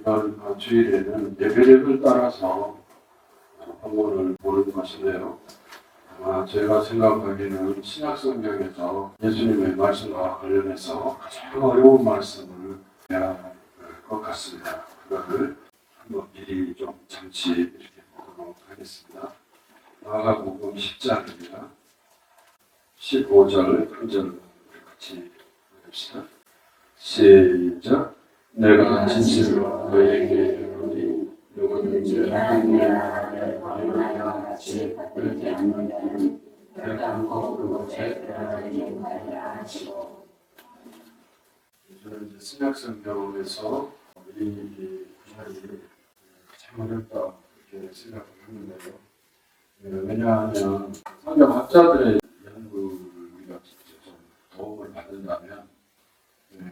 이번 주일에는 예배력을 따라서 본문을 보는 것인데요. 아마 제가 생각하기에는 신약성경에서 예수님의 말씀과 관련해서 가장 어려운 말씀을 해야 할 것 같습니다. 그거를 한번 미리 좀 잠시 이렇게 보도록 하겠습니다. 마가복음 10장입니다. 15절, 1절 같이 읽읍시다. 시작. 내가 진실로 너희에게 이르노니 누구든지 하나님의 나라를 방문하여 같이 받들지 않는 자는 결단코 그곳에 들어가지 못하리라 하시고. 저는 이제 신약성경에서 이 구절이 참 어렵다 이렇게 생각을 하는데요. 왜냐하면 성경학자들의 연구를 우리가 좀 도움을 받는다면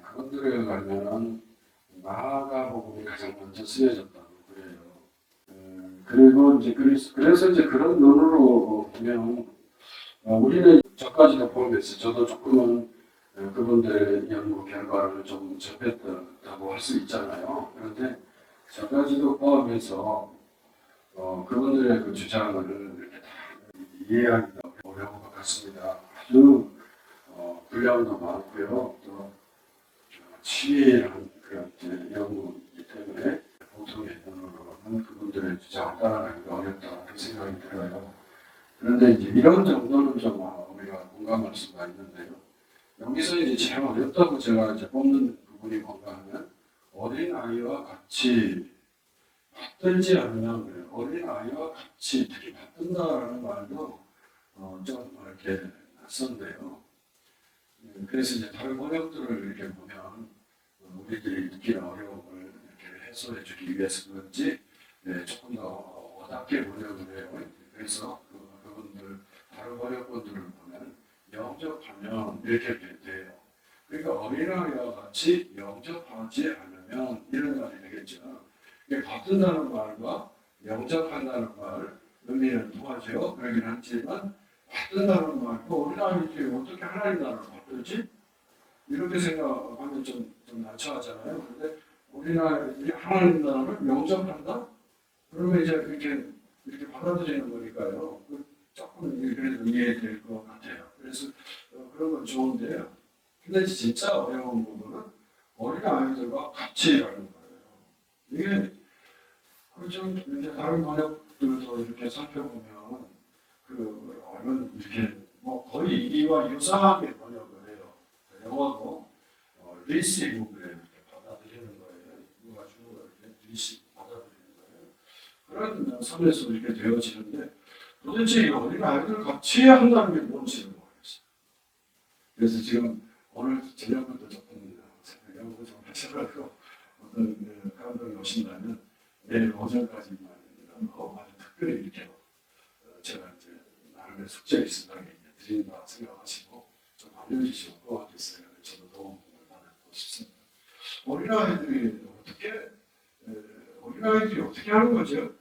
그분들에 가면은 마가복음이 가장 먼저 쓰여졌다고 그래요. 그리고 이제 그래서 이제 그런 논으로 보면 우리는 저까지도 포함해서 저도 조금은 그분들의 연구 결과를 좀 접했다고 할 수 있잖아요. 그런데 저까지도 포함해서 그분들의 그 주장을 이렇게 다 이해하기가 어려운 것 같습니다. 아주 분량도 많고요. 또 치밀한 그런 연구이기 때문에 보통의 눈으로는 그분들의 주장을 따라가기가 어렵다는 생각이 들어요. 그런데 이제 이런 정도는 좀 우리가 공감할 수가 있는데요. 여기서 이제 제일 어렵다고 제가 이제 뽑는 부분이 뭔가 하면 어린아이와 같이 받들지 않으면 그래요. 어린아이와 같이 특히 받든다라는 말도 좀 이렇게 낯선데요. 그래서 이제 다른 번역들을 이렇게 보면 우리들이 느끼는 어려움을 이렇게 해소해 주기 위해서 그런지 조금 더 와닿게 번역을 해요. 그래서 그분들 다른 번역본들을 보면 영접하면 이렇게 돼요. 그러니까 어린아이와 같이 영접하지 않으면 이런 말이 되겠죠. 받는다는 말과 영접한다는 말 의미는 통하죠. 그러긴 하지만 받는다는 말도 어린아이들이 어떻게 하나님 나라를 받들지? 이렇게 생각하면 좀 난처하잖아요. 그런데 어린아이들이 하나님 나라를 영접한다? 그러면 이제 이렇게 받아들이는 거니까요. 조금 그래도 이해될 것 같아요. 그래서 그런 건 좋은데요. 근데 진짜 어려운 부분은 어린아이들과 같이 하는 거예요. 이게 좀 이제 다른 번역들도 이렇게 살펴보면 얼른 이렇게 거의 이와 유사하게 번역을 해요. 영어도 리시브를 이렇게 받아들이는 거예요. 누가 주는 걸 이렇게 리시브 받아들이는 거예요. 그런 선에서 이렇게 되어지는데 도대체 이 어린아이들 같이 한다는 게 뭔지를 모르겠어요. 그래서 지금 오늘 저녁부터 조금 연구 좀 하셔가지고 어떤 감독이 오신다면 내일 오전까지만 아주 특별히 이렇게 제가 이제 나름의 숙제를 있으면 드린다 생각하시고 좀 알려주시면 고맙겠어요. 저도 도움을 받고 싶습니다. 어린아이들이 어떻게 하는 거죠?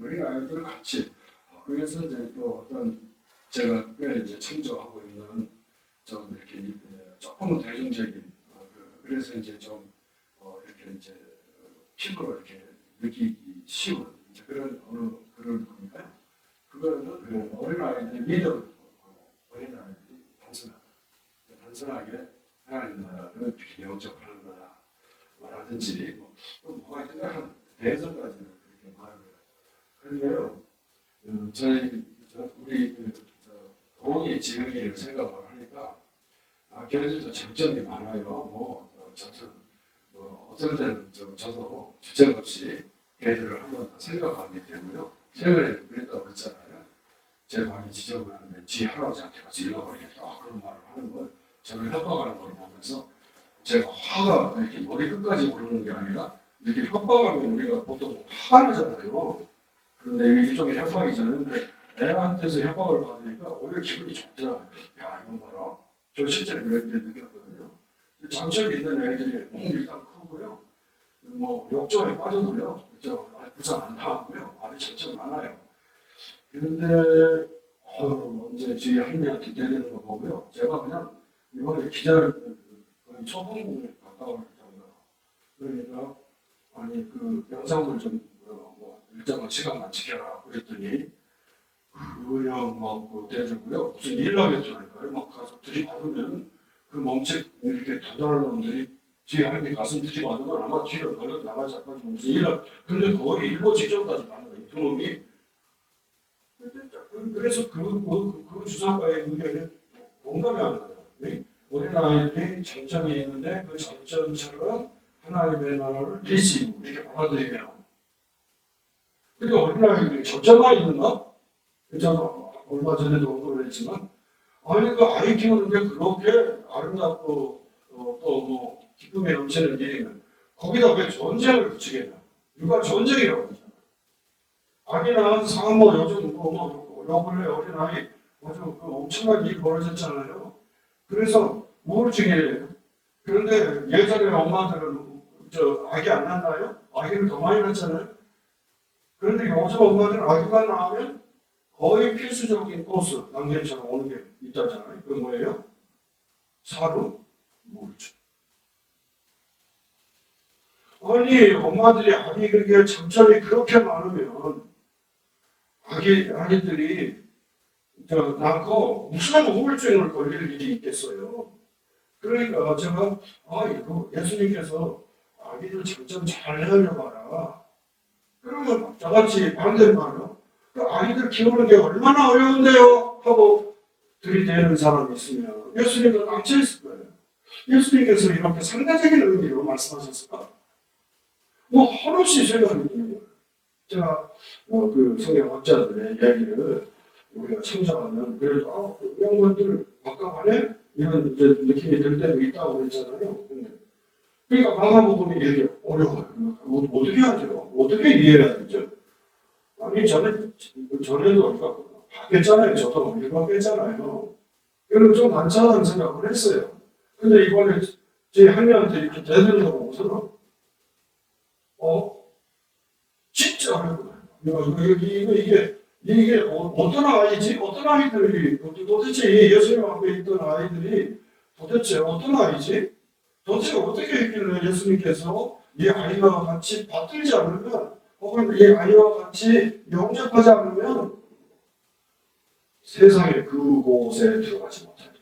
어린아이들 같이. 그래서 이제 또 어떤 제가 꽤 이제 창조하고 있는 좀 이렇게 조금은 대중적인 그래서 이제 좀 이렇게 이제 피부로 이렇게 느끼기 쉬운 이제 그런 그런 겁니다. 그거는 어린아이들의 믿음을 어린아이들이 단순하게 하나님 나라를 어떻게 영접하는 거다 말하든지 또 뭐가 있든가 한 대선까지는 그렇게 말을 해요. 그런데요, 우리 동의 지역을 생각을 하니까 걔네들도 장점이 많아요. 어떤 때는 저도 주책 없이 걔들을 한번 생각하게 되고요. 최근에 그랬다고 그랬잖아요. 제 방이 지저분한데 지 할아버지한테 가서 읽어버리겠다. 그런 말을 하는 걸 저를 협박하는 걸 보면서 제가 화가 이렇게 머리 끝까지 오르는 게 아니라 이렇게 협박하면 우리가 보통 화가 나잖아요. 그런데 일종의 협박이잖아요. 근데 애한테서 협박을 받으니까 오히려 기분이 좋더라고요. 야, 이건 봐라. 저 실제로 그럴 때 느꼈거든요. 장점이 있는 애들이 일단 크고요. 욕조에 빠져도요. 부산 안 타고요. 아주 장점 많아요. 그런데 이제 저희 할머니한테 내리는 거 보고요. 제가 그냥 이번에 기자를 거의 초봉을 가까울 정도. 그러니까 아니 그 영상을 좀 일정한 시간만 지켜라 그랬더니 그냥 막 대주고요. 무슨 일 하겠다니까요. 막 가서 들이받으면 그 멈책 이렇게 도달하는 놈들이 뒤에 한개 가슴 들이받으면 아마 뒤로 걸려 나가지 않고 무슨 일을 근데 거의 일보 직전까지 가는 거예요. 그놈이 그래서 그 주사과의 의견에 공감이 안 가요. 어린아이들이 장점이 있는데 그 장점처럼 하나님의 나라를 리시브 이렇게 받아들이면 근데 어린아이들이 장점만 있는가? 제가 얼마 전에도 언급을 했지만 아니 그 아이 키우는데 그렇게 아름답고 또 뭐 기쁨에 넘치는 일이면 거기다 왜 전쟁을 붙이겠냐? 육아 전쟁이라고 하잖아요. 아기 낳은 산모 요즘 요 근래 어린아이 아주 그 엄청난 일이 벌어졌잖아요. 그래서 우울증이에요. 그런데 예전에 엄마들은 아기 안 낳나요? 아기를 더 많이 낳잖아요. 그런데 요즘 엄마들은 아기가 나오면 거의 필수적인 코스, 남편처럼 오는 게 있다잖아요. 그건 뭐예요? 사료, 우울증. 아니 엄마들이 아기 그렇게 잠자리 그렇게 많으면 아기들이 낳고 무슨 우울증을 걸릴 일이 있겠어요. 그러니까 제가 이거 예수님께서 아기들 잠좀 잘 헤아려봐라. 그러면 저같이 반대말로 그 아기들 키우는 게 얼마나 어려운데요? 하고 들이대는 사람이 있으면 예수님은 앙쳐있을 거예요. 예수님께서 이렇게 상대적인 의미로 말씀하셨을까? 뭐 한없이 생각이 드는 제가 그 성경학자들의 이야기를 우리가 참작하면 그래도 양반들 바깥안에 이런 이제 느낌이 들 때도 있다고 그랬잖아요. 그러니까 마가복음이 이렇게 어려워요. 어떻게 하죠? 어떻게 이해해야 되죠? 아니 전에도 우리가 바뀌었잖아요. 저도 우리가 바뀌었잖아요. 이런 좀 많잖아는 생각을 했어요. 근데 이번에 제 학년한테 이렇게 대드는 거 보고서는 진짜 어렵구나. 이게 어떤 아이지? 어떤 아이들이 도대체 예수님 앞에 있던 아이들이 도대체 어떤 아이지? 도대체 어떻게 했길래 예수님께서 이 아이와 같이 받들지 않으면 혹은 이 아이와 같이 영접하지 않으면 세상의 그곳에 들어가지 못하리.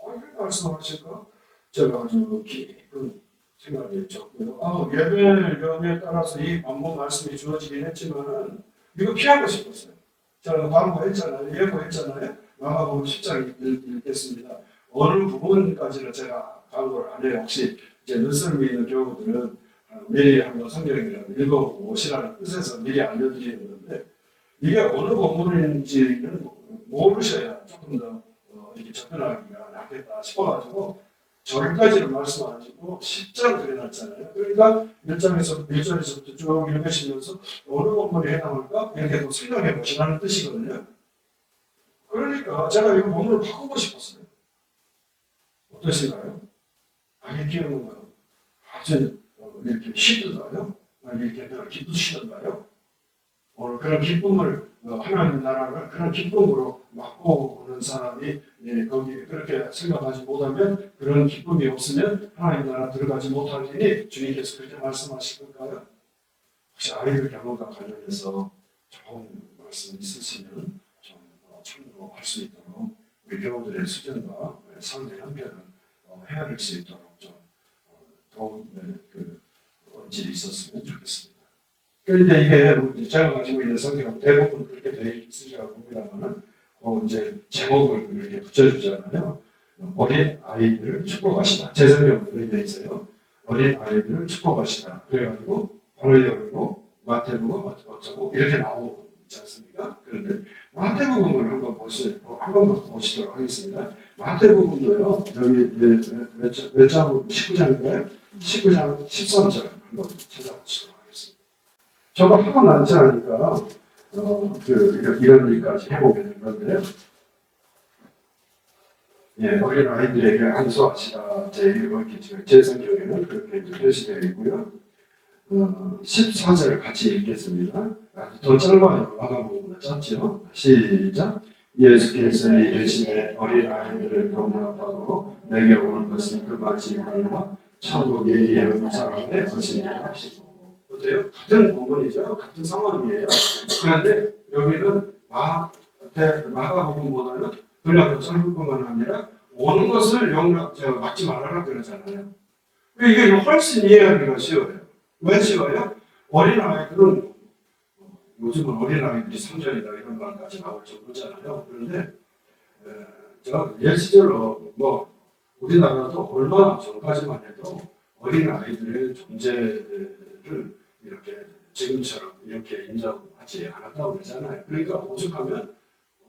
이렇게 말씀하실까? 제가 아주 깊은 생각이 있었고요. 예배에 따라서 이 반복 말씀이 주어지긴 했지만은 이거 피하고 싶었어요. 제가 광고했잖아요. 예고했잖아요. 마가복음 10장 읽겠습니다. 어느 부분까지는 제가 광고를 안 해요. 혹시 이제 눈썰미 있는 교우들은 미리 한번 성경이라도 읽어보고 오시라는 뜻에서 미리 알려드리는 건데 이게 어느 부분인지는 모르셔야 조금 더 이렇게 접근하기가 낫겠다 싶어가지고 저기까지는 말씀 안 하시고 10장 그려놨잖아요. 그러니까 1절에서부터 쭉 읽으시면서 어느 본문에 해당할까? 이렇게 또 생각해 보시라는 뜻이거든요. 그러니까 제가 이 본문을 바꾸고 싶었어요. 어떠신가요? 아기 키우는 거 아주 이렇게 쉬던가요? 이렇게 기쁘시던가요? 오늘 그런 기쁨을 하나님 나라를 그런 기쁨으로 맛보고 오는 사람이 거기 그렇게 생각하지 못하면 그런 기쁨이 없으면 하나님 나라 들어가지 못할 테니 주님께서 그렇게 말씀하실 걸까요? 혹시 아이들 경험과 관련해서 좋은 말씀 있으시면 좀 참고할 수 있도록 우리 교우들의 수준과 삶의 형편을 헤아릴 수 있도록 좀 도움의 원질이 있었으면 좋겠습니다. 그런데 이게 제가 가지고 있는 성경 대부분 그렇게 되어 있으리라고 봅니다만은 이제 제목을 이렇게 붙여주잖아요. 어린 아이들을 축복하시다. 제 성경은 그렇게 되어 있어요. 어린 아이들을 축복하시다. 그래가지고 바로 열고 마태복음 어쩌고 이렇게 나오고 있지 않습니까? 그런데 마태복음을 한번 보시도록 하겠습니다. 마태복음도요. 여기 몇 장? 19장인가요? 19장 13절 한번 찾아보시도록 하겠습니다. 저도 하고 나지 않으니까 이런 일까지 해보게 된 건데요. 어린 아이들에게 안수하시다. 제 성경에는 그렇게 표시되어 있고요. 14절 같이 읽겠습니다. 더 짧아요. 마가복음보다 짧죠. 시작. 예수께서 이르시되 어린 아이들을 동요하고 내게 오는 것은 그 마치 말과 천국이 예언 사람의 것이니라 하시고. 어때요? 같은 본문이죠. 같은 상황이에요. 그런데 여기는 마가복음보다는 그냥 설교뿐만 아니라 오는 것을 막지 말아라 그러잖아요. 이게 훨씬 이해하기가 쉬워요. 왜 쉬워요? 어린아이들은 요즘은 어린아이들이 성전이다 이런 말까지 나올 정도잖아요. 그런데 제가 옛 시절로 우리나라도 얼마 전까지만 해도 어린아이들의 존재를 이렇게 지금처럼 이렇게 인정하지 않았다고 그러잖아요. 그러니까 오죽하면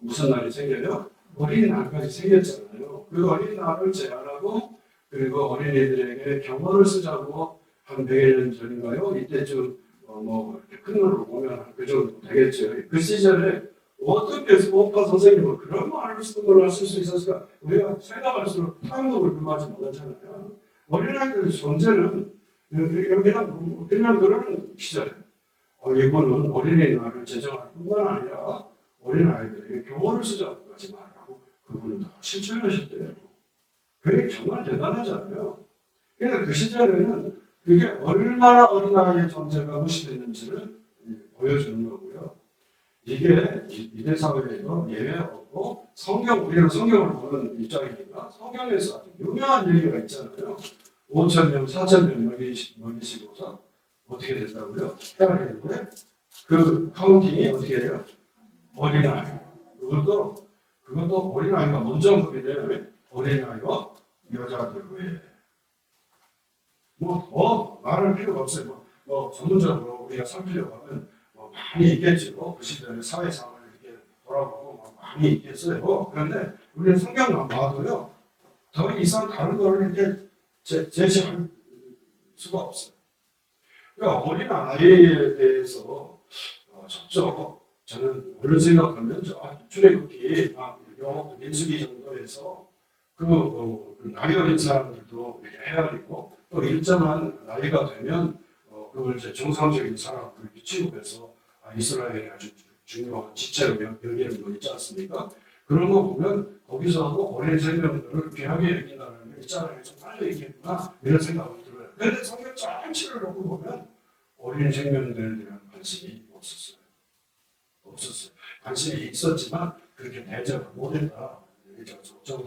무슨 날이 생겨요? 어린이날까지 생겼잖아요. 그 어린이날을 제한하고 그리고 어린이들에게 경호를 쓰자고 한 100년 전인가요? 이때쯤 이렇게 큰 걸로 보면 그 정도 되겠죠. 그 시절에 어떻게 수업파 선생님은 그런 말을 쓰는 걸 하실 수 있었을까? 우리가 생각할수록 탕목을 금하지 못하잖아요. 어린아이들의 존재는 그냥 그런 시절에 이거는 어린이날을 제정할 뿐만 아니라 어린아이들에게 교훈을 쓰자고 하지 말라고 그분은 다 실천하셨대요. 그게 정말 대단하잖아요. 그러니까 그 시절에는 그게 얼마나 어린아이의 존재가 무시됐는지를 보여주는 거고요. 이게 이대 사회에서 예외 없고 우리는 성경을 보는 입장이니까 성경에서 아주 유명한 얘기가 있잖아요. 5,000명, 4,000명 먹이시고서 어떻게 됐다고요? 해야 되는데 그 카운팅이 어떻게 돼요? 어린아이. 그것도 어린아이가 먼저 먹게 되면 어린아이와 여자들 외에 더 말할 필요가 없어요. 전문적으로 우리가 살피려고 하면 많이 있겠죠. 그 시대의 사회 상황을 이렇게 돌아보고 많이 있겠어요. 그런데 우리는 성경만 봐도요. 더 이상 다른 거를 이렇게 제시할 수가 없어요. 그러니까 어린아이에 대해서 저는 그런 생각하면 출애굽기 민수기 정도에서 나이 어린 사람들도 헤아리고 또 일정한 나이가 되면 그걸 이제 정상적인 사람을 취급해서 이스라엘의 아주 중요한 지체로 여기는 거 있지 않습니까? 그런 거 보면 거기서도 어린 생명들을 귀하게 여긴다는 게 있잖아요. 좀 빨리 있겠구나 이런 생각이 들어요. 그런데 성경 전체를 놓고 보면 어린 생명들에 대한 관심이 없었어요. 관심이 있었지만 그렇게 대접을 못했다.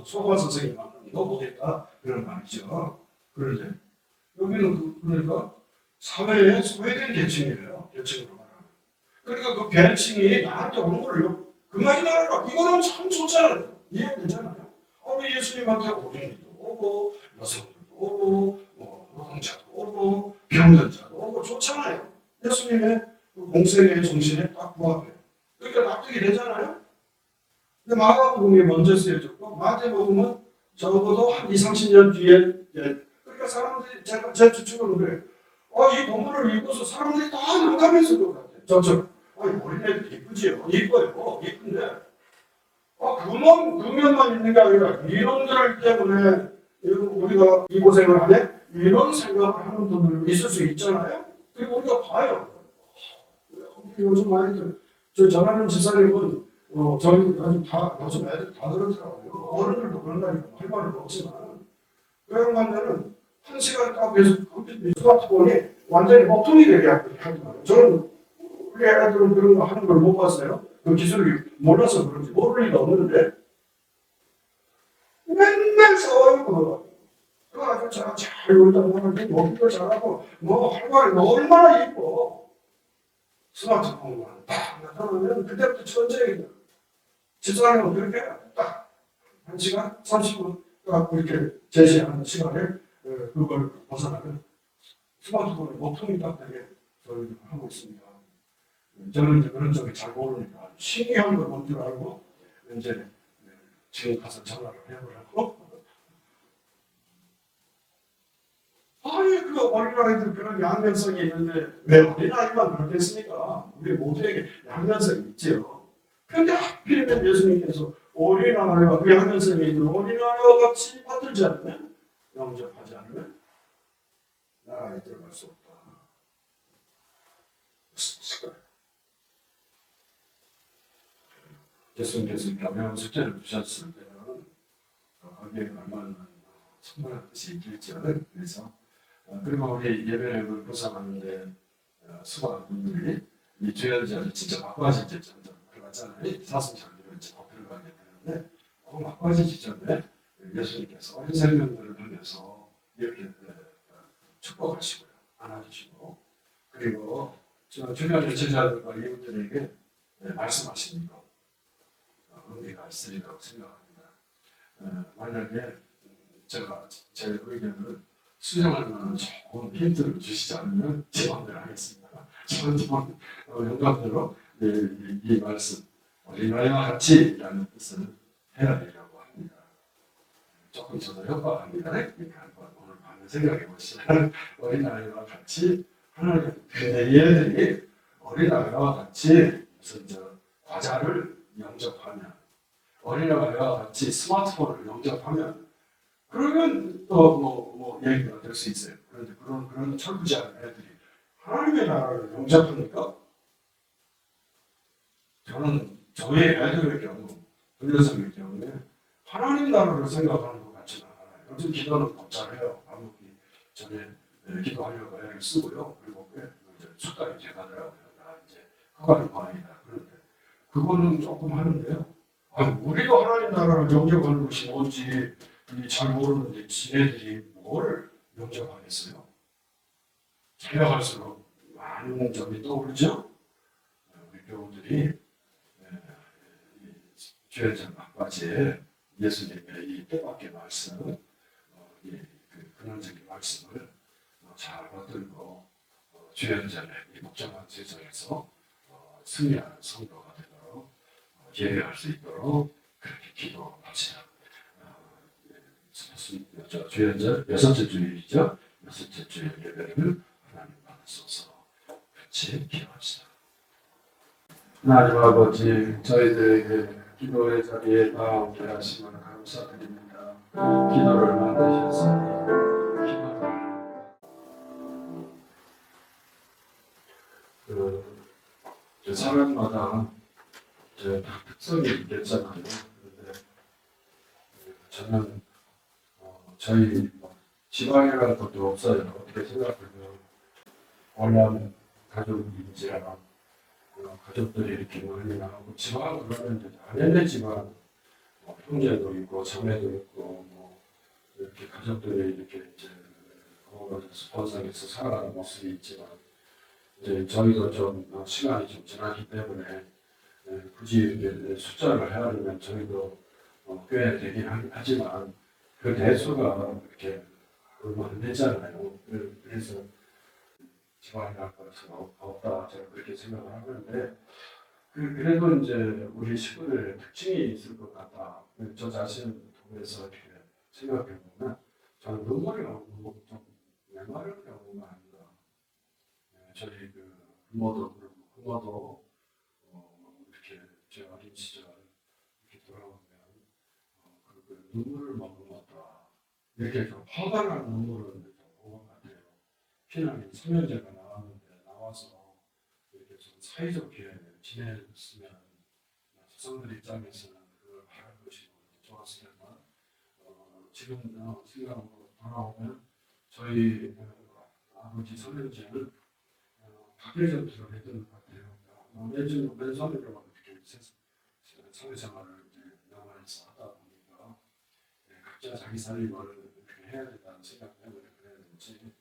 소바 선생님만도 못했다. 그런 말이죠. 그런데 여기는 그러니까 사회의 소외된 계층이에요. 계층으로 말하면. 그러니까 그 계층이 나한테 오는 걸요. 그만이 나라 이거는 참 좋잖아요. 이해되잖아요. 우리 예수님한테 어린이도 오고 여성들도 오고 노동자도 오고 병전자도 오고 좋잖아요. 예수님의 공생의 정신에 딱 부합해요. 그러니까 납득이 되잖아요. 근데 마가복음이 먼저 쓰여졌고 마태복음은 적어도 한 20, 30년 뒤에 그러니까 사람들이 제 추측은 그래요. 이 본문을 읽고서 사람들이 다 난감했을 것 같아요. 어린애들 이쁘지요? 이뻐요. 이쁜데 그면만 있는 게 아니라 이놈들 때문에 우리가 이 고생을 하네? 이런 생각을 하는 분들 있을 수 있잖아요. 그리고 우리가 봐요. 요즘 많이들 저 전하는 집사님은 저희 요즘 애들 다 그렇더라고요. 어른들도 그런다니까 할 말은 없지만 그런 반면은 한 시간 딱 계속 스마트폰이 완전히 먹통이 되게 하더라고요. 저는 우리 애들은 그런 거 하는 걸 못 봤어요. 그 기술이 몰라서 그런지 모를 리가 없는데 맨날 싸워요 그거. 그거 아주 잘 놀다고 하는데 먹기도 잘하고 할 말이 얼마나 이뻐. 스마트폰만 딱 나타나면 그때부터 천재이다. 집사람은 그렇게 딱 1시간 30분 딱 이렇게 제시하는 시간에 그걸 벗어나면 스마트폰에 목통이 딱 되게 저희가 하고 있습니다. 저는 이제 그런 쪽이 잘 모르니까 신기한 걸 본 줄 알고 이제 지금 가서 전화를 해보라고. 그 어린아이들 그런 양면성이 있는데 왜 어린아이만 그렇겠습니까? 우리 모두에게 양면성이 있죠. 근데 하필이면 예수님께서 어린아이와 그 양면성이 있는 어린아이와 같이 받들지 않으면 영접하지 않으면 나라에 들어갈 수 없다. 예수님께서 가벼운 숙제를 주셨을 때는 거기에 얼마나 선물한 뜻이 있겠죠. 그래서 그리고 우리 예배를 구성하는데 수많은 분들이 이 주연자를 진짜 바꿔지지 점점 들어갔잖아요. 사순절기로 이제 더 들어가게 되는데 바꿔지기 전에 예수님께서 어린 생명들을 통해서 이렇게 축복하시고요, 안아주시고, 그리고 주변의 제자들과 이웃들에게 말씀하시니까 의미가 있으리라고 생각합니다. 만약에 제가 제 의견을 수정할 만한 좋은 힌트를 주시지 않으면 제 마음대로 하겠습니다. 저는 영감대로 이 말씀 어린아이와 같이라는 뜻을 해야 되려고 합니다. 조금 저도 협박합니다. 그러니까 한번 오늘 밤에 생각해 보시면 어린아이와 같이 하나님, 근데 얘들이 어린아이와 같이 무슨 과자를 영접하면, 어린아이와 같이 스마트폰을 영접하면, 그러면 또 뭐 얘기가 될 수 있어요. 그런데 그런 철부지한 애들이 하나님의 나라를 영접합니까? 저는 저희 애들의 경우, 그 녀석의 경우에 하나님 나라를 생각하는 것 같지는 않아요. 요즘 기도는 더 잘해요. 밥 먹기 전에 기도하려고 애를 쓰고요. 그리고 숟가락이 제가더라고요. 나 이제 흑화는 과학이다. 그런데 그거는 조금 하는데요. 우리도 하나님 나라를 영접하는 것이 뭔지 잘 모르는데 지네들이 뭘 영접하겠어요? 생각할수록 많은 점이 떠오르죠. 우리 교우들이 주연장 막바지에 예수님의 이 뜻밖의 말씀, 근원적인 말씀을 잘 받들고 주연장의 이 복잡한 세상에서 승리하는 성도가 되도록 예배할 수 있도록 그렇게 기도하세요. 주연절 여섯째 주일이죠. 여섯째 주일 예배를 하나님 받으소서. 같이 기도합시다. 하나님 아버지, 저희들에게 기도의 자리에 나오게 하시면 감사드립니다. 기도를 만드셨으니 기도를 사람마다 다 특성이 있겠잖아요. 그런데 저는 저희 지방이라는 것도 없어요. 어떻게 생각하면 원래는 가족인지라 가족들이 이렇게 많이 나오고 지방은 그러면 당연히 지방 형제도 있고 자매도 있고 이렇게 가족들이 이렇게 이제 번성해서 살아가는 모습이 있지만 이제 저희도 좀 시간이 좀 지나기 때문에 굳이 숫자를 헤아리면 저희도 꽤 되긴 하지만 그 대수가 이렇게 얼마 안 되잖아요. 그래서 지방이랄 것은 없다 제가 그렇게 생각을 하는데 그래도 이제 우리 식구들의 특징이 있을 것 같다. 저 자신을 통해서 이렇게 생각해 보면 저는 눈물이 나오는 좀 메마른 경우가 아닌가. 저희 부모도 그렇고 부모도 이렇게 제 어린 시절 이렇게 돌아오면 눈물을 머금었다. 이렇게 좀 화가 나는 눈물을 본 것 같아요. 피난민 소년제가 나와서 이렇게 좀 사이좋게 지냈으면 조상들 입장에서는 그걸 바랄 것이 좋았을 텐데 지금 생각으로 돌아오면 저희 아버지 소년제는 각계 전투를 했던 것 같아요. 맨손으로 이렇게 사회생활을 남한에서 하다 보니까 각자 자기 살림을 이렇게 해야 된다는 생각 때문에 그랬는지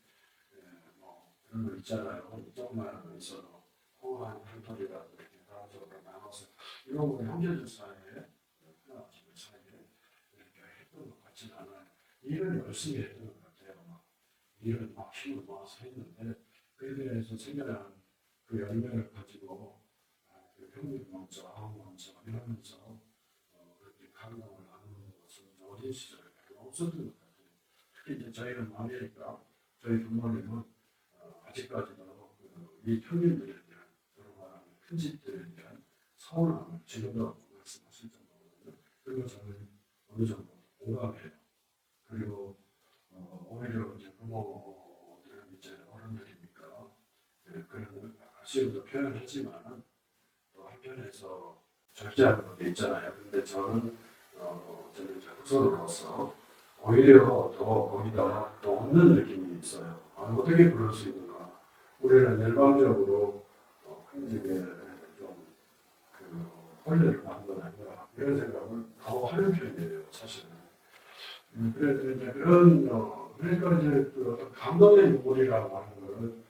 그런 거 있잖아요. 조금만 있어도 호흡한 한 톨이라도 이렇게 가족으로 나눠서 이런 거 형제들 사이에 하나님들 사이에 이렇게 했던 것 같지는 않아요. 일은 열심히 했던 것 같아요. 일은 막 힘을 모아서 했는데 그에 대해서 생겨난 그 열매를 가지고 형님 먼저 이러면서 그렇게 감동을 나누는 것은 어린 시절에 별로 없었던 것 같아요. 특히 이제 저희는 아메리카 저희 부모님은 아직까지도 이 형님들에 대한 여러 말하는 큰 집들에 대한 서운함을 지금도 말씀하실 정도거든요. 그리고 저는 어느 정도 공감해요. 그리고 오히려 이제 부모들은 이제 어른들이니까 그런 아쉬움도 표현하지만 또 한편에서 절제하는 것도 있잖아요. 근데 저는 이제 후손으로서 오히려 더 거기다 더 없는 느낌이 있어요. 어떻게 그럴 수 있는가? 우리는 일방적으로 굉장히 좀그 혼례를 받는 건 아니라 이런 생각을 바로 하는 편이에요, 사실은. 그래서 이제 그러니까 이제 그 어떤 감동의 눈물이라고 하는 거는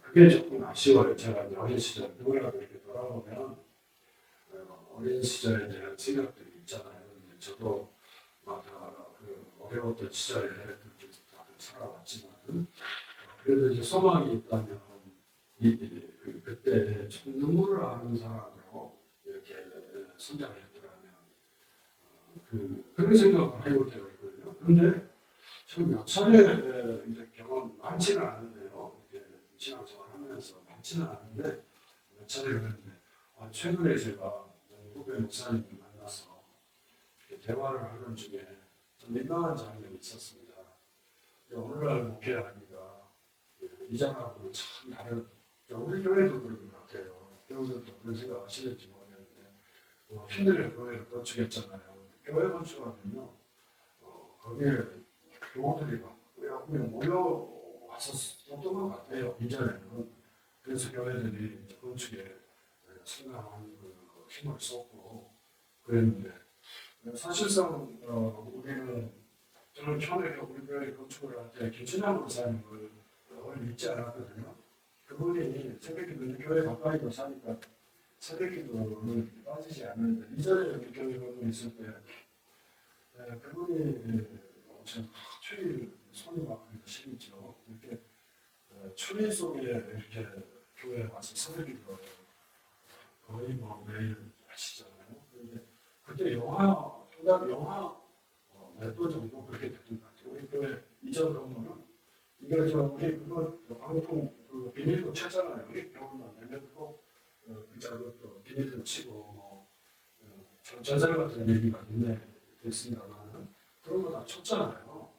그게 조금 아쉬워요. 제가 이제 어린 시절 누구라도 이렇게 돌아보면 어린 시절에 대한 생각들이 있잖아요. 근데 저도 막그 어려웠던 시절에 그렇게 다들 살아왔지만 그래도 이제 소망이 있다면 그때 좀 눈물을 아는 사람으로 이렇게 성장했더라면 그런 생각을 해볼 때가 있거든요. 그런데 지금 몇 차례 이제 경험 많지는 않은데요. 이렇게 신앙생활 하면서 많지는 않은데 몇 차례 그랬는데 최근에 제가 후배 목사님을 만나서 이렇게 대화를 하는 중에 좀 민망한 장면이 있었습니다. 오늘날 목회하니까 이장하고는 참 다른, 우리 교회도 그런 것 같아요. 교우들도 그런 생각 하시는지 모르겠는데 힘들게 교회를 건축했잖아요. 교회 건축하면요 거기에 교우들이 막 그냥 모여왔었던 것 같아요. 이전에는. 그래서 교회들이 건축에 상당한 힘을 쏟고 그랬는데 사실상 저는 처음에 우리 교회 건축을 할 때 김춘향 목사님을 믿지 않았거든요. 그분이 새벽기도 교회 가까이도 사니까 새벽기도를 빠지지 않는데 이전에 우리 교회 건물이 있을 때 그분이 엄청 추리 손이 막 심했죠. 이렇게 추리 속에 이렇게 교회에 와서 새벽기도 거의 뭐 매일 하시잖아요. 그런데 그때 영화 몇 도 정도 그렇게 됐던 것 같아요. 우리 교회 이전 건물은 이거 우리 그거 방통 그 비닐도 쳤잖아요. 우리 병원만 내면도 그 작업도 비닐도 치고 전설 같은 얘기가 있네 됐습니다만 그런 거 다 쳤잖아요.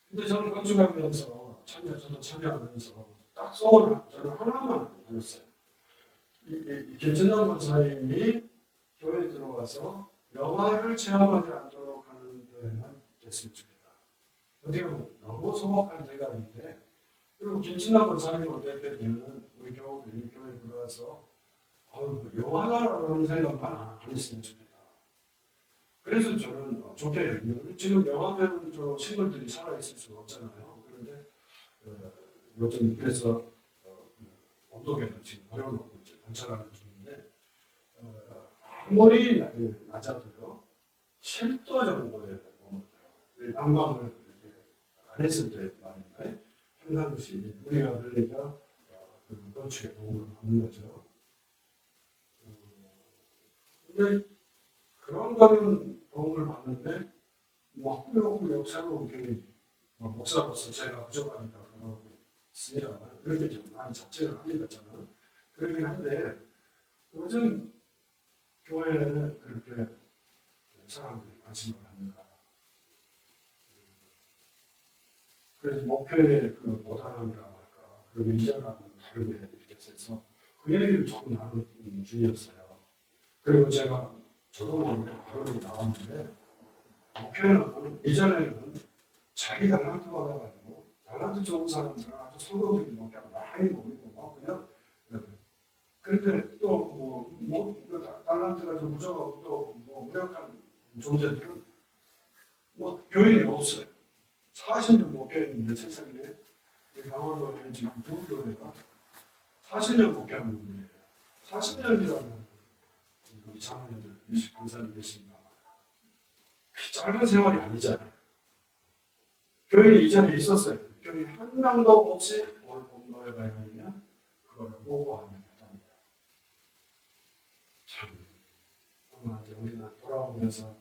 근데 저는 건축하면서 저도 참여하면서 딱 소원을 저는 하나만 했어요. 김진영 권사님이 교회에 들어와서 영화를 체험하지 않도록 하는 교회만 됐으면 좋겠다. 어떻게 보면 너무 소박한 생각인데 그리고 김진영 권사님 어떨 때는 우리 교회에 들어와서 영화라는 생각만 안 했으면 좋겠다. 그래서 저는 좋게 여기요. 지금 영화 배우는 저 친구들이 살아있을 수가 없잖아요. 그런데 요즘 그래서 언덕에도 지금 버려놓고 이제 관찰하는 중인데 아무리 낮아도요 10도 정도의 난방을 이렇게 안 했을 때 말인가요? 평상시 우리가 그러니까 그 건축에 도움을 받는 거죠. 근데 그런 거는 도움을 받는데 학교하고 새로운 교육 목사로서 제가 부족하니까 그런 있습니다. 그렇게 좀 많이 자책을 합니다. 저는 그렇긴 한데 요즘 교회에는 그렇게 사람들이 관심을 갖는가. 그래서 목표의 그 보상이라고 할까, 그 의견하고 다르게 이렇게 해서 그 얘기를 조금 나누는 중이었어요. 그리고 저도 모르게 발언이 나왔는데 목표는 이전에는 자기 달란트 받아가지고 달란트 좋은 사람들은 아주 성도들이 많이 모이고 그냥 그런데 또 달란트가 좀 부족하고 또 무력한 존재들은 교인이 없어요. 40년 목회했는데 세상에 강원도에 지금 부교회가 40년 목회하는 분이에요. 40년이라면 우리 장로님들 강사님 계십니다. 짧은 세월이 아니잖아요. 교인이 이전에 있었어요. 교인 한 명도 없이 오늘 공부해 가야 하느냐 그걸 보고하는 것입니다. 참 우리는 돌아오면서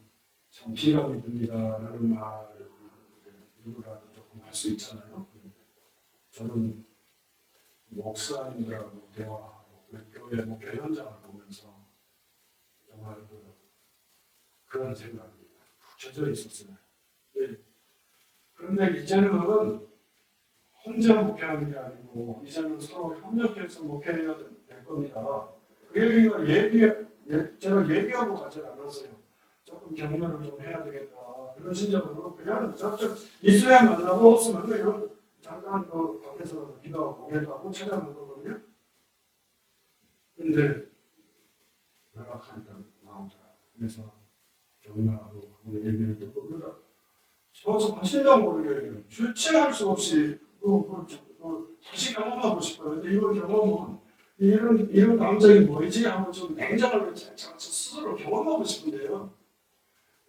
참 비감이 듭니다라는 말을 누구라도 조금 할 수 있잖아요. 저는 목사님들하고 대화하고 교회 목회 현장을 보면서 정말 그런 생각이 젖어 있었어요. 그런데 이제는 혼자 목회하는 게 아니고 이제는 서로 협력해서 목회해야 될 겁니다. 그 얘기가 제가 얘기하고 가지 않았어요. 조금 격려를 좀 해야 되겠다. 그런 심정으로 그냥 저쪽 있어야 만나고 없으면 그냥 잠깐 밖에서 기도하고 공연하고 찾아간 거거든요. 근데 연락하니까 나오더라. 그래서 경나도 얘기를 듣고 그러다 저서 하신다고 모르겠어요. 주체할 수 없이 다시 경험하고 싶어요. 근데 이걸 경험은 이런 감정이 뭐지 하고 좀 냉정하게 스스로 경험하고 싶은데요.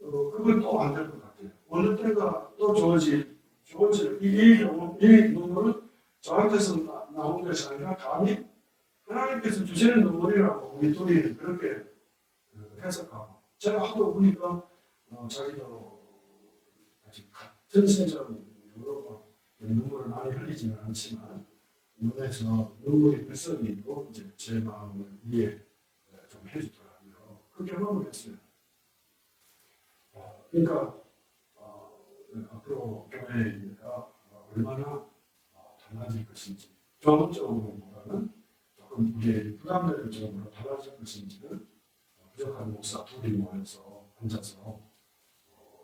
그건 또 안 될 것 같아요. 어느 때가 또 좋은지 이 눈물은 저한테서 나온 것이 아니라 감히 하나님께서 주시는 눈물이라고 우리 둘이 그렇게 해석하고 제가 하도 보니까 자기도 아직 같은 신처럼 눈물을 많이 흘리지는 않지만 눈에서 눈물이 글썽이 있고 이제 제 마음을 이해 좀 해주더라고요. 그 경험을 했어요. 그러니까 앞으로 교회가 얼마나 달라질 것인지 좋은 쪽으로보다는 조금 우리의 부담되는 쪽으로 달라질 것인지를 부족한 목사 둘이 모여서 앉아서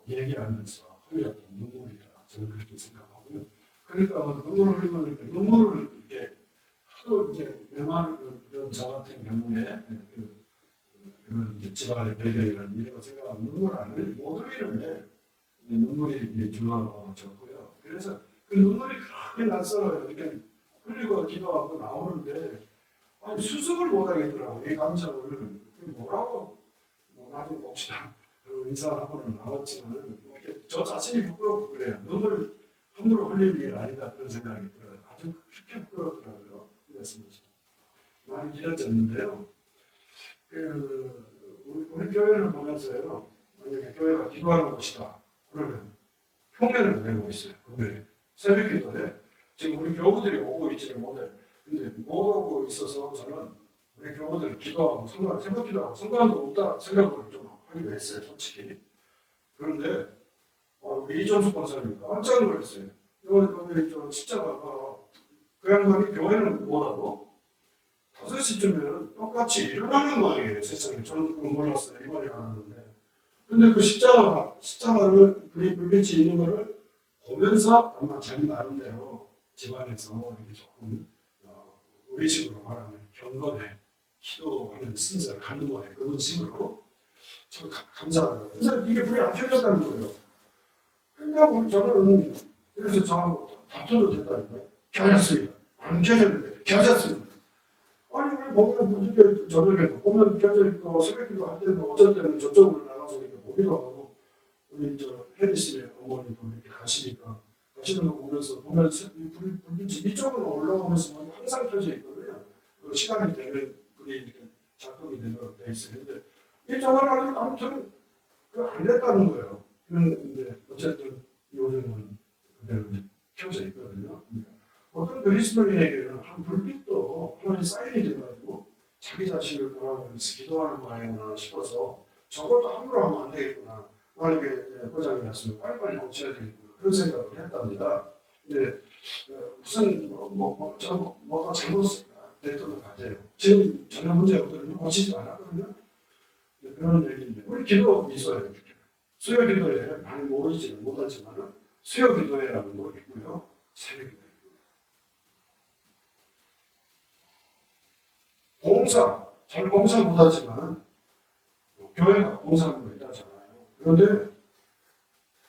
얘기하면서 흘렸던 눈물이다. 저는 그렇게 생각하고요. 그러니까 눈물을 흘리면 눈물을 이렇게 하도 이제 웬만한 저 같은 경우에 그런 집안의 배경이라는 이런 생각하면 눈물 안 흘리고 못 흘리는데 눈물이 줄어졌고요. 그래서 그 눈물이 그렇게 낯설어요. 이렇게 흘리고 기도하고 나오는데 아니 수습을 못 하겠더라고요. 이 감정을 뭐라고 나중에 봅시다. 인사하고는 나왔지만 저 자신이 부끄럽고 그래요. 눈물 함부로 흘릴 일이 아니다 그런 생각이 들어요. 아주 그렇게 부끄럽더라고요. 그랬습니다. 많이 길어졌는데요. 우리 교회를 보면서요. 만약에 교회가 기도하는 곳이다. 그러면 평면을 내고 있어요. 근데 새벽 기도에 지금 우리 교우들이 오고 있지는 못해. 근데 못 오고 있어서 저는 우리 교우들 기도하고 새벽 기도하고 성관도 없다 생각을 좀 하기도 했어요. 솔직히. 그런데 우리 이종수 권사님이 깜짝 놀랐어요. 여기 십자가가 그 양반이 교회는 못하고 5시쯤에는 똑같이 일어나는 거예요. 세상에. 저는 그건 몰랐어요. 이번에 알았는데. 근데 그 십자가를 불빛이 있는 거를 보면서 아마 자기 나름대로 집안에서 이렇게 조금 우리 식으로 말하면 경건에 기도하는 순서를 가는 거예요. 그런 식으로 참 감사해요. 그래서 이게 불이 안 켜졌다는 거예요. 그러니까 저는 그래서 저하고 다투도 됐다니까요. 켜졌습니다. 안 켜졌는데 켜졌습니다. 아니 우리 보면 무지개 저녁에도 보면 켜져 있고 새벽기도 할 때도 어쩔 때는 저쪽으로 나가서 이렇게 보기도 하고 우리 혜리씨의 어머니도 이렇게 가시는 거 보면서 불빛이 이쪽으로 올라오면서 항상 켜져 있거든요. 그 시간이 되면 그게 이렇게 작동이 되도록 돼 있어요. 근데 이쪽은 아무튼 안 됐다는 거예요. 그런데 어쨌든 요즘은 그대로 켜져 있거든요. 그러니까 어떤 그리스도인에게는 한 불빛도 하나의 사인이 돼가지고 자기 자신을 돌아보면서 기도하는 모양이구나 싶어서 저것도 함부로 하면 안 되겠구나. 만약에 고장이 났으면 빨리빨리 고쳐야 되겠구나. 그런 생각을 했답니다. 근데 무슨 뭐가 잘못됐을까 됐던 것 같아요. 지금 전혀 문제 없거든요. 고치지 않았거든요. 그런 얘기인데 우리 기도 있어요. 수요 기도에 많이 모이지는 못하지만 수요 기도회라는 거 있고요. 새벽 기도. 잘 봉사 못하지만 교회가 봉사하는 거 있다잖아요. 그런데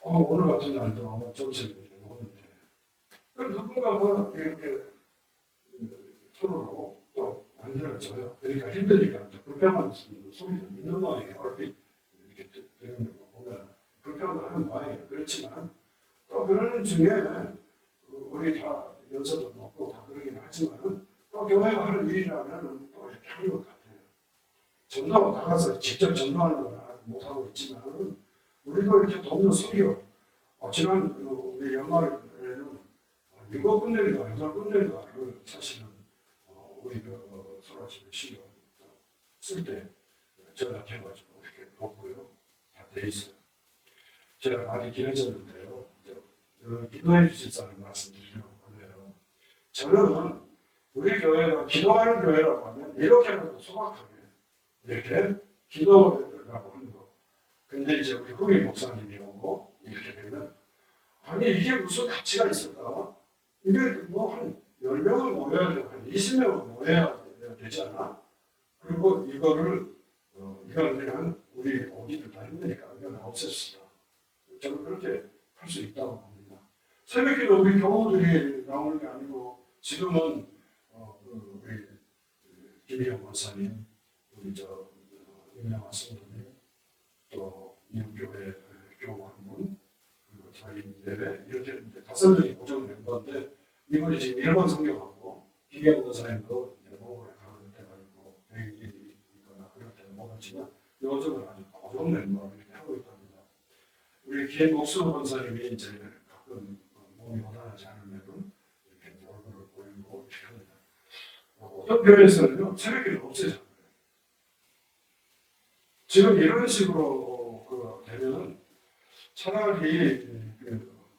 오늘 같은 날도 정신이 오는데 누군가가 이렇게 손으로 또 만들어져요. 그러니까 힘드니까 불평하는 소리도 있는 모양이에요. 얼핏 이렇게 들은 거 보면 불평을 하는 모양이에요. 그렇지만 또 그런 중에 우리 다 연세도 높고 다 그러긴 하지만 또 교회가 하는 일이라면 또 이렇게 하는 것 같아요. 전도하고 나가서 직접 전도하는 건 못하고 있지만 우리도 이렇게 돕는 소리요. 지난 우리 연말에는 일곱 군데인가 여덟 군데인가를 사실은 우리 서로 신경 쓸때 전화해가지고 이렇게 돕고요. 다 돼 있어요. 제가 많이 길어졌는데요. 기도해 주실사는 말씀드리려고 하네요. 저는 우리 교회가 기도하는 교회라고 하면 이렇게라도 소박하게 이렇게 기도라고 하는 거. 근데 이제 우리 후임 목사님이 오고 이렇게 되면 아니 이게 무슨 가치가 있을까? 이게 뭐 한 10명은 모여야 되고 한 20명은 모여야 되지 않아? 그리고 이거를 이건 그냥 우리 오기들 다 힘드니까 이건 없앴습니다. 저는 그렇게 할 수 있다고 봅니다. 새벽기도 우리 교우들이 나오는 게 아니고 지금은 우리 김희영 원사님, 우리 윤영아 성도님, 또 이웃교회 교우 한 분, 그리고 저희 예배 이렇게 5명이 고정된 건데 이분이 지금 일본 성경하고 김희영 원사님도 목을 가는 때가 있고 일이 있거나 그럴 때는 모르지만 요즘은 아주 고정된 거 이렇게 하고 있답니다. 우리 김옥수 원사님이 이제 가끔 몸이 원활하지 않으면 이렇게 얼굴을 보이고 이렇게 합니다. 어떤 교회에서는요 새벽기를 없애잖아요. 지금 이런 식으로 되면은 차라리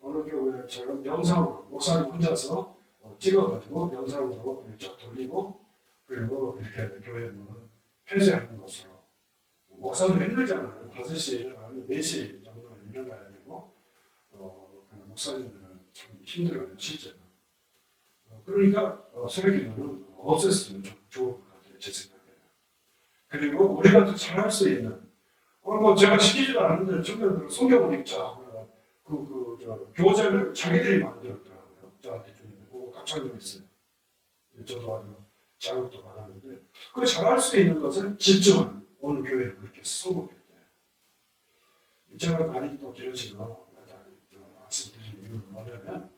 어느 교회처럼 영상으로 목사님 혼자서 찍어가지고 영상으로 쫙 돌리고 그리고 이렇게 교회 문을 폐쇄하는 것으로 목사도 힘들잖아요. 5시에 일어나면 4시 정도는 일어나야 되고 목사님들은 참 힘들어요 실제로. 그러니까 새벽기도는 없앴으면 좀 좋을 것 같아요 제 생각에는. 그리고 우리가 더 잘할 수 있는 뭐 제가 시키지도 않는데 청년들은 성경을 읽자 교재를 자기들이 만들었더라고요. 저한테 주는데 그거 깜짝 놀랐어요. 저도 아주 자극도 받았는데 그 잘할 수 있는 것을 집중하는 어느 교회를 그렇게 선곡했대요. 제가 많이 또 길어지고 말씀드린 이유는 뭐냐면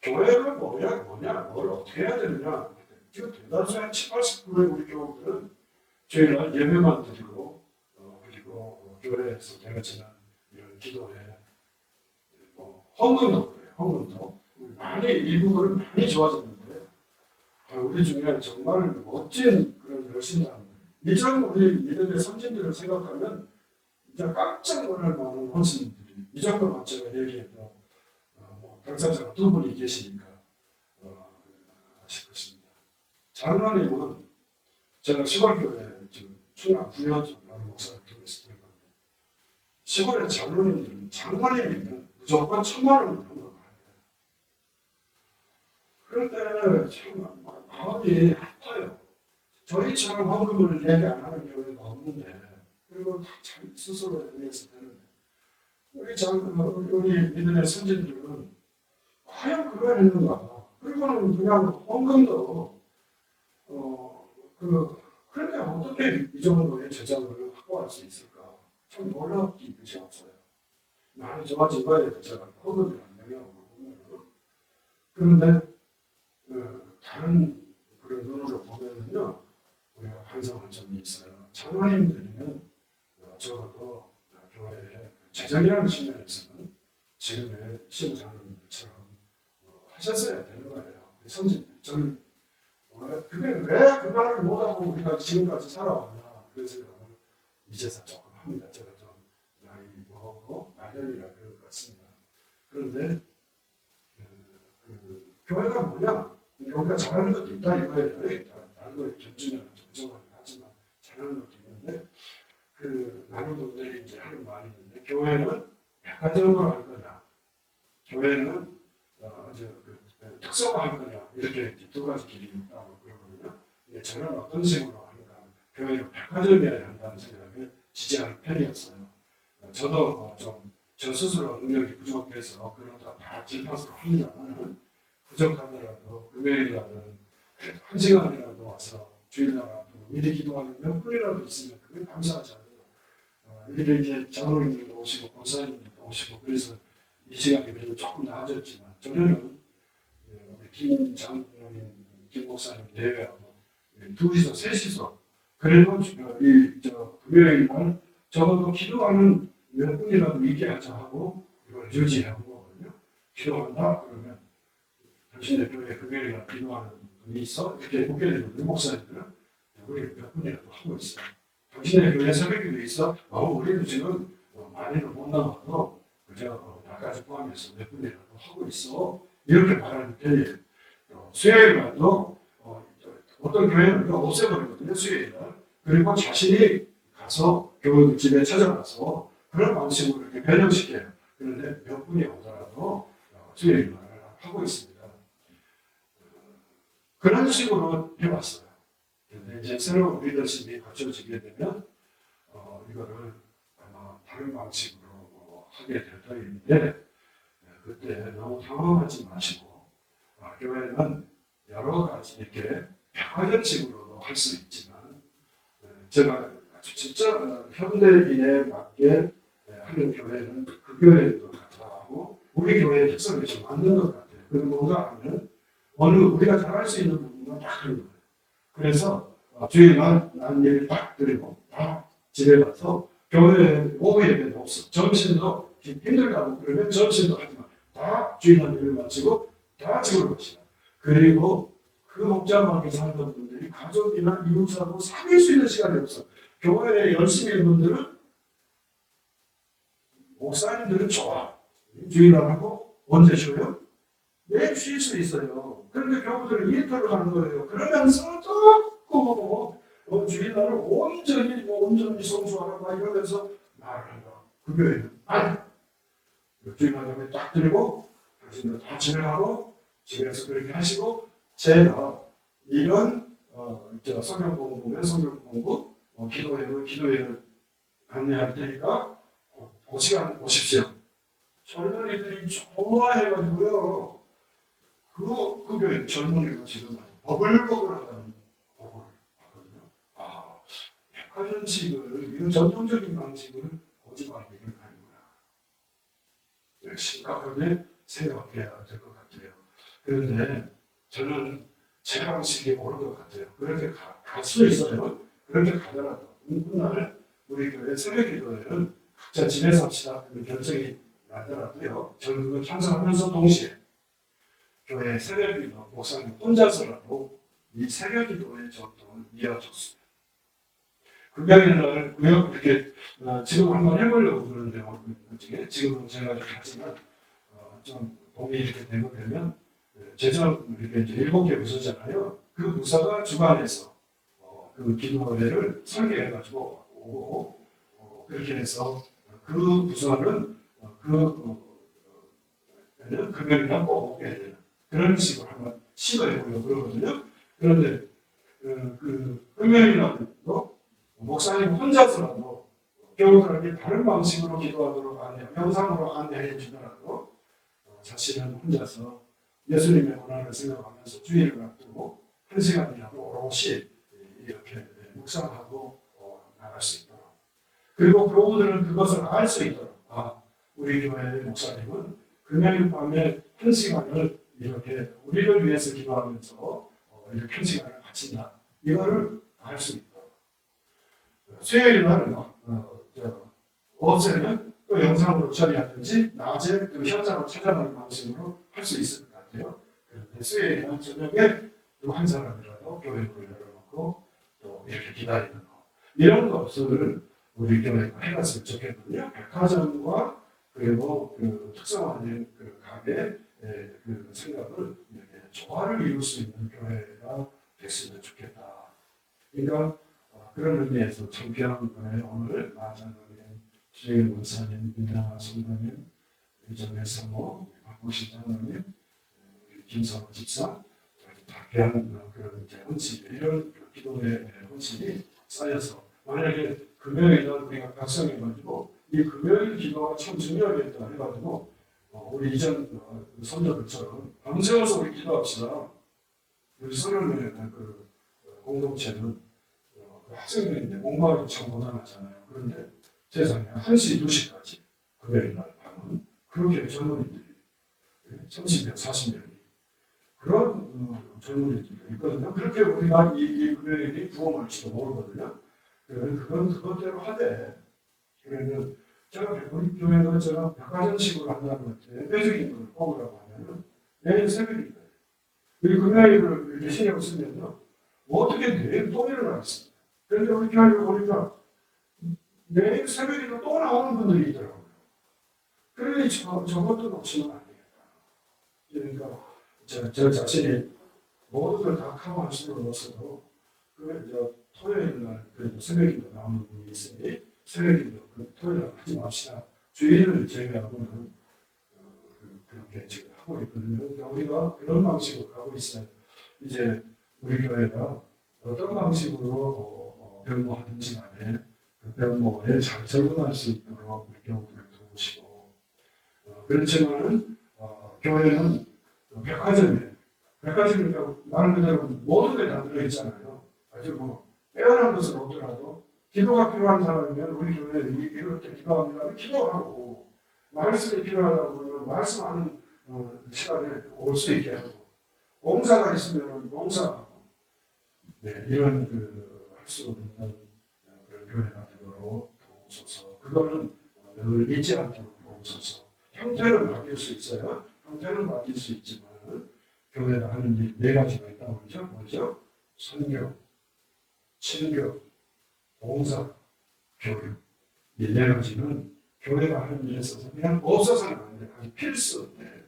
교회가 뭐냐 뭘 어떻게 해야 되느냐 지금 대다수의 한 70~80%의 우리 교우들은 저희가 예배만 드리고 그리고 교회에서 내가 지난 이런 기도회 헌금도 그래요. 헌금도 많이 이 부분은 많이 좋아졌는데 우리 중에 정말 멋진 그런 열심이다. 이전 우리 믿음의 선진들을 생각하면 이제 깜짝 놀랄 만한 헌신들이 이 정도만 제가 얘기해도 당사자가 2분이 계시니까 아실 것입니다. 장로님은 제가 시골교회 지금 충남 부여점라는 목사를 통해서 들은 건데 시골의 장로님들은 장로님이면 무조건 1,000만 원을 헌금을 합니다. 그럴 때는 참 마음이 아파요. 저희처럼 헌금을 얘기 안 하는 교회가 없는데 그리고 참 스스로 위해서 되는데 우리 믿음의 선진들은 과연 그걸 했는가? 그리고는 그냥 헌금도 그런데 어떻게 이 정도의 제작을 확보할 수 있을까? 참 놀랍기 끝이 없어요. 많이 좋아진 거예요. 제가 헌금이라는 영역으로 보면. 그런데 다른 그런 눈으로 보면은요, 우리가 반성할 점이 있어요. 장로님들이면 적어도 교회의 재정이라는 측면에서는 지금의 신장로님들처럼 하셨어야 되는 거예요. 선진들. 저는 그게 왜 그 말을 못하고 우리가 지금까지 살아왔나 그런 생각을 이제서 조금 합니다. 제가 좀 나이 먹고 말년이라 그럴 것 같습니다. 그런데 교회가 뭐냐? 우리가 잘하는 것도 있다 이거예요. 다른 거에 견주면 정정하긴 하지만 잘하는 것도 있는데 많은 분들이 이제 하는 말이 있는데 교회는 백화점으로 할 거냐? 교회는 특성화할 거냐? 이렇게 2가지 길이 있다고 그러거든요. 저는 어떤 식으로 하는가? 교회는 백화점이어야 한다는 생각을 지지하는 편이었어요. 저도 저 스스로 능력이 부족해서 그런 거다 질판으로 합니다만 부족하더라도 금요일이라든 1시간이라도 와서 주일날라도 미리 기도하는 몇 분이라도 있으면 그게 감사하잖아요. 이렇게 이제 장로님들도 오시고 권사님들도 오시고 그래서 이 시간이 그래도 조금 나아졌지만 저는 김 장로님, 김 목사님 대회하고 2시서 3시서 그래도 금요일날 적어도 기도하는 몇 분이라도 있게 하자 하고 이걸 유지하고 거거든요. 기도한다 그러면 당신의 교회 금요일날 기도하는 분이 있어 이렇게 묻게 되는 목사님들은 우리 몇 분이라도 하고 있어요. 당신의 교회 새벽기도 있어 우리도 지금 많이는 못 나와도 그저 나까지 포함해서 몇 분이라도 하고 있어 이렇게 말하는 편이에요. 수요일날도 어떤 교회는 없애버리거든요. 수요일날. 그리고 자신이 가서 교회 집에 찾아가서 그런 방식으로 이렇게 변형시켜요. 그런데 몇 분이 오더라도 수요일날 하고 있습니다. 그런 식으로 해왔어요. 근데 이제 새로운 리더십이 갖춰지게 되면 이거를 아마 다른 방식으로 하게 될 터인데 그때 너무 당황하지 마시고 교회는 여러 가지 이렇게 백화점식으로도 할 수 있지만 제가 아주 진짜 현대인에 맞게 하는 교회는 그 교회도 같아하고 우리 교회의 특성이 좀 맞는 것 같아요. 그건 뭔가 하면 어느 우리가 잘할 수 있는 부분만 딱 하는 거예요. 그래서 주일 난 얘기를 딱 드리고 다 집에 가서 교회 오후 예배도 없어. 점심도 힘들다고 그러면 점심도 하지 마. 다 주일 날 예배 마치고 다 집으로 가시라. 그리고 그 복잡하게 살던 분들이 가족이나 이웃하고 사귈 수 있는 시간이 없어. 교회에 열심히 있는 분들은 목사님들은 좋아. 주일날 하고 언제 쉬어요? 매일 쉴 수 있어요. 그런데 교우들은 일터를 가는 거예요. 그러면서 자꾸 주일날을 온전히 성수하라 막 이러면서 말을 한다. 그 교회는 아니. 주일날 예배 딱 드리고 당신들 다 진행하고 집에서 그렇게 하시고 제가 이런 성경 공부면 성경 공부 기도회를 안내할 테니까 그 시간 오십시오. 젊은이들이 좋아해가지고요. 그 교회 젊은이가 지금 버글버글하다는 보고를 하거든요. 백화점식을 이런 전통적인 방식을 오지 말기를 하는구나. 심각하게 생각해야 될 것 같아요. 그런데 저는 제 방식이 옳은 것 같아요. 그렇게 갈 수 있어요. 그렇게 가더라도 그날 우리 교회 새벽 기도회는 각자 집에서 합시다. 그런 결정이 나더라도요. 저는 그걸 찬성하면서 동시에 교회 새벽 기도 목사님 혼자서라도 이 새벽 기도의 전통을 이어줬습니다. 금요일날 이렇게 지금 한번 해보려고 그러는데 지금은 제가 갔지만 좀 봄이 이렇게 되면 제전 이렇게 이제 7개 부서잖아요. 그 부서가 주관해서 그 기도회를 설계해가지고 오고 그렇게 해서 그 부서는 금요일날 꼭 오게 되는 그런 식으로 한번 시도해보려고 그러거든요. 그런데 그 금요일날도 목사님 혼자서라도 교우들에게 다른 방식으로 기도하도록 영상으로 안내해 주더라도 자신은 혼자서 예수님의 고난을 생각하면서 주의를 갖고 1시간이라도 오롯이 이렇게 묵상하고 나갈 수 있도록 그리고 교우들은 그것을 알 수 있도록 우리 교회의 목사님은 금요일 밤에 1시간을 이렇게 우리를 위해서 기도하면서 이렇게 1시간을 바친다. 이거를 알 수 있도록 수요일 날은 없애면 또 영상으로 처리하든지 낮에 그 현장을 찾아가는 방식으로 할 수 있을 것 같아요. 그런데 수요일 날 저녁에 또 한 사람이라도 교회를 열어놓고 또 이렇게 기다리는 거 이런 것을 우리 교회가 해갔으면 좋겠거든요. 백화점과 그리고 그 특성화된 그 가게 그 생각을 이렇게 조화를 이룰 수 있는 교회가 됐으면 좋겠다. 그러니까 그런 의미에서 창피한 오늘 마장님, 주일 원사님, 민정아 선생님, 이정혜 사모, 박보신 장로님, 김성호 집사, 다귀한 그런 헌신 이런 기도의 헌신이 쌓여서 만약에 금요일날 우리가 각성해가지고 이 금요일 기도가 참 중요하겠다 해가지고 우리 이전 선조들처럼 밤새워서 우리 기도합시다. 우리 선언의 그 공동체는 학생들인데 공부하기 참 고단하잖아요. 그런데 세상에 1시, 2시까지 금요일날 밤은 그렇게 젊은이들이 30명, 40명이 그런 젊은이들이 있거든요. 그렇게 우리가 이 금요일이 부흥할지도 모르거든요. 그건 그것대로 하되 그러면 제가 우리 교회는 제가 백화점식으로 한다는 대표적인 걸 뽑으라고 하면은 내일 새벽일 거예요. 우리 금요일을 이렇게 신경 쓰면요. 어떻게 내일 또 일어나겠습니까? 그런데 우리 교회를 보니까 내일 새벽에도 또 나오는 분들이 있더라고요. 그러니 저것도 놓치면 안 되겠다. 그러니까 저 자신이 모든 걸 다 커버할 수는 없어도 토요일 날 그래도 새벽에도 나오는 분이 있으니 새벽에도 그 토요일 날 하지 맙시다. 주일을 제외하고는 그렇게 지금 하고 있거든요. 그러니까 우리가 그런 방식으로 가고 있어요. 이제 우리 교회가 어떤 방식으로 변모하든지 간에 그 변모에 잘 적응할 수 있도록 우리 교우들을 도우시고 그렇지만은 교회는 백화점이에요. 백화점이니까 말 그대로 모든 게 다 들어있잖아요. 아주 뭐 빼어난 것은 없더라도 기도가 필요한 사람이면 우리 교회에 이럴 때 기도합니다. 기도하고 말씀이 필요하다고 그러면 말씀하는 시간에 올 수 있게 하고 봉사가 있으면 봉사하고 이런 할 수 없는 그런 교회가 되도록 도우소서. 그거는 늘 잊지 않도록 도우소서. 형태는 바뀔 수 있어요. 형태는 바뀔 수 있지만 교회가 하는 일 네 가지가 있다고 그러죠. 뭐죠? 선교, 친교, 봉사, 교육. 이 네 가지는 교회가 하는 일에 있어서 그냥 없어서는 안 돼. 아주 필수인데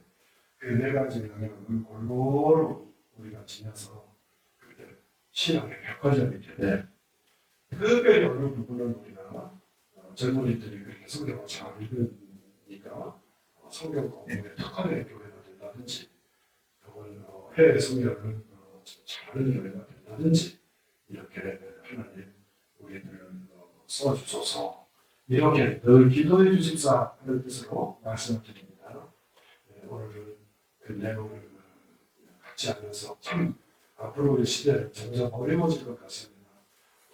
그 네 가지 영역을 골고루 우리가 지녀서 신앙의 백화점이 되되 특별히 어느 부분은 우리가 젊은이들이 그렇게 성경을 잘 읽으니까 성경 공부에 특화된 교회가 된다든지 혹은 해외 성경을 잘하는 교회가 된다든지 이렇게 하나님 우리들을 써주소서 이렇게 늘 기도해 주십사 하는 뜻으로 말씀을 드립니다. 오늘은 그 내용을 갖지 않아서 참 앞으로의 시대는 점점 어려워질 것 같습니다.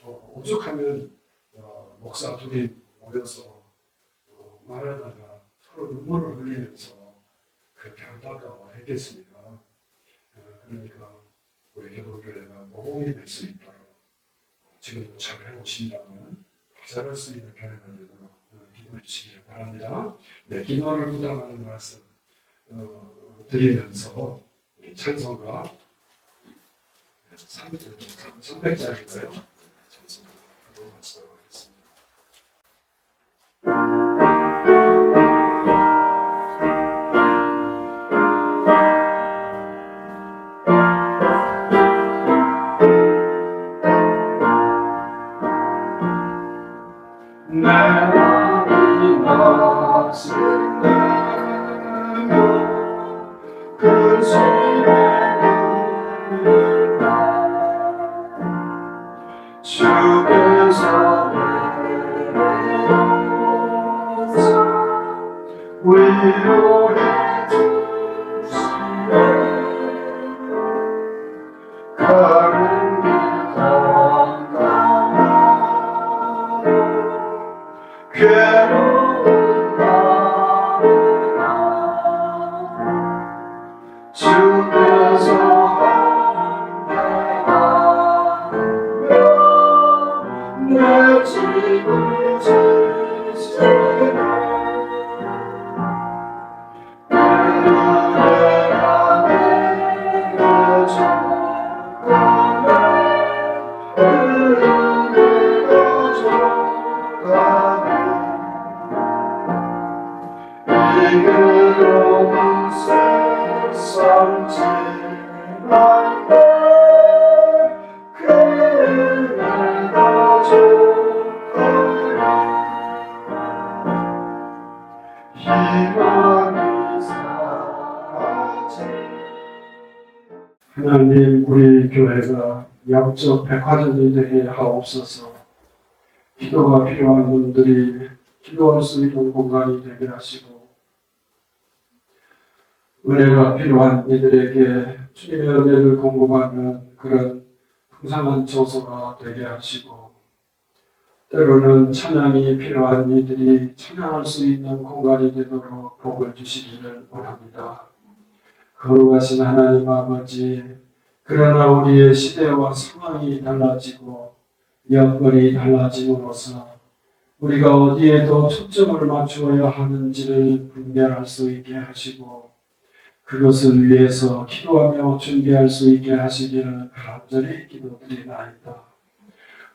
오죽하면 목사 둘이 모여서 말하다가 서로 눈물을 흘리면서 그렇게 안타까워 했겠습니까? 그러니까 우리 교회가 모범이 될 수 있도록 지금도 잘 해오신다면 잘할 수 있는 교회가 되도록 기도해 주시기 바랍니다. 네, 기도를 부담하는 말씀 드리면서 찬송가 300장인가요? 찬송가로 마치도록 하겠습니다. 위로해 주시네 가는 길 건강하고 괴로운 마음아 주께서 함께하며 내 짐을 지시네 하나님, 우리 교회가 영적 백화점이 되게 하옵소서. 기도가 필요한 분들이 기도할 수 있는 공간이 되게 하시고, 은혜가 필요한 이들에게 주님의 은혜를 공급하는 그런 풍성한 처소가 되게 하시고, 때로는 찬양이 필요한 이들이 찬양할 수 있는 공간이 되도록 복을 주시기를 원합니다. 거룩하신 하나님 아버지, 그러나 우리의 시대와 상황이 달라지고 여건이 달라짐으로써 우리가 어디에 더 초점을 맞추어야 하는지를 분별할 수 있게 하시고 그것을 위해서 기도하며 준비할 수 있게 하시기를 간절히 기도드리나이다.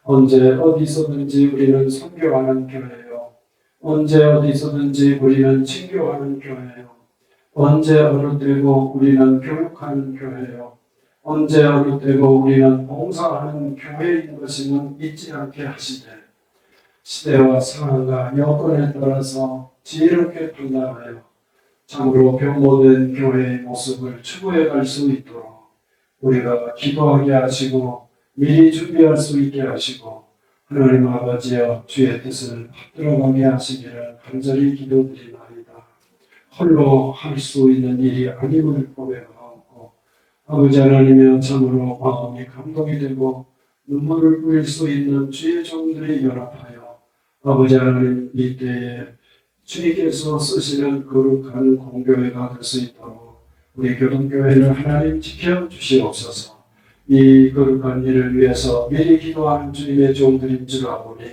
언제 어디서든지 우리는 선교하는 교회요. 언제 어디서든지 우리는 친교하는 교회요. 언제 어느 때고 우리는 교육하는 교회요. 언제 어느 때고 우리는 봉사하는 교회인 것임은 잊지 않게 하시되 시대와 상황과 여건에 따라서 지혜롭게 판단하여 참으로 변모된 교회의 모습을 추구해 갈 수 있도록 우리가 기도하게 하시고 미리 준비할 수 있게 하시고 하나님 아버지여 주의 뜻을 받들어가게 하시기를 간절히 기도드리나이다. 홀로 할 수 있는 일이 아님을 고백하고 아버지 하나님이여 참으로 마음이 감동이 되고 눈물을 뿌릴 수 있는 주의 종들이 연합하여 아버지 하나님 이 때에 주님께서 쓰시는 거룩한 공교회가 될 수 있도록 우리 교동교회를 하나님 지켜주시옵소서. 이 거룩한 일을 위해서 미리 기도하는 주님의 종들인 줄 아오니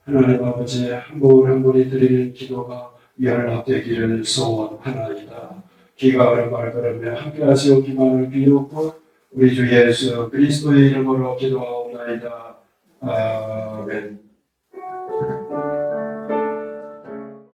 하나님 아버지 한 분 한 분이 드리는 기도가 연락되기를 소원하나이다. 기가를 말걸으며 함께하시오 기만을 비우고 우리 주 예수 그리스도의 이름으로 기도하옵나이다. 아멘.